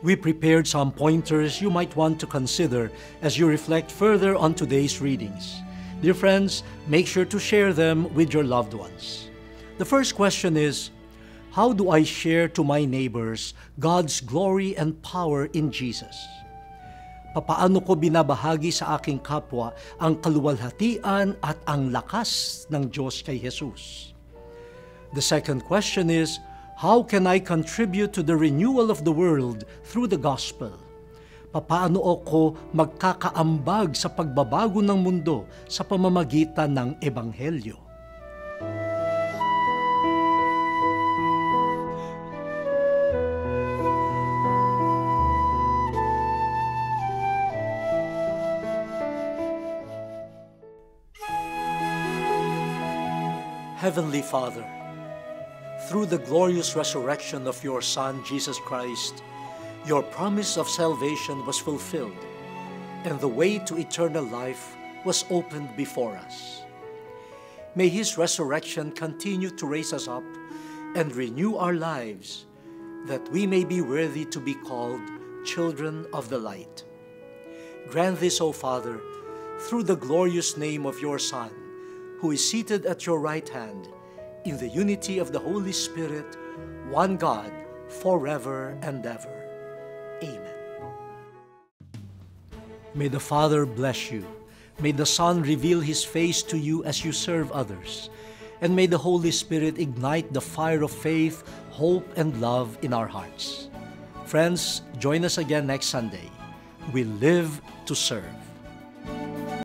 We prepared some pointers you might want to consider as you reflect further on today's readings. Dear friends, make sure to share them with your loved ones. The first question is, how do I share to my neighbors God's glory and power in Jesus? Papaano ko binabahagi sa aking kapwa ang kaluwalhatian at ang lakas ng Diyos kay Jesus? The second question is, how can I contribute to the renewal of the world through the gospel? Papaano ako magkakaambag sa pagbabago ng mundo sa pamamagitan ng Ebanghelyo? Heavenly Father, through the glorious resurrection of your Son, Jesus Christ, your promise of salvation was fulfilled, and the way to eternal life was opened before us. May His resurrection continue to raise us up and renew our lives, that we may be worthy to be called children of the light. Grant this, O Father, through the glorious name of your Son, who is seated at your right hand, in the unity of the Holy Spirit, one God, forever and ever. Amen. May the Father bless you. May the Son reveal His face to you as you serve others. And may the Holy Spirit ignite the fire of faith, hope, and love in our hearts. Friends, join us again next Sunday. We live to serve.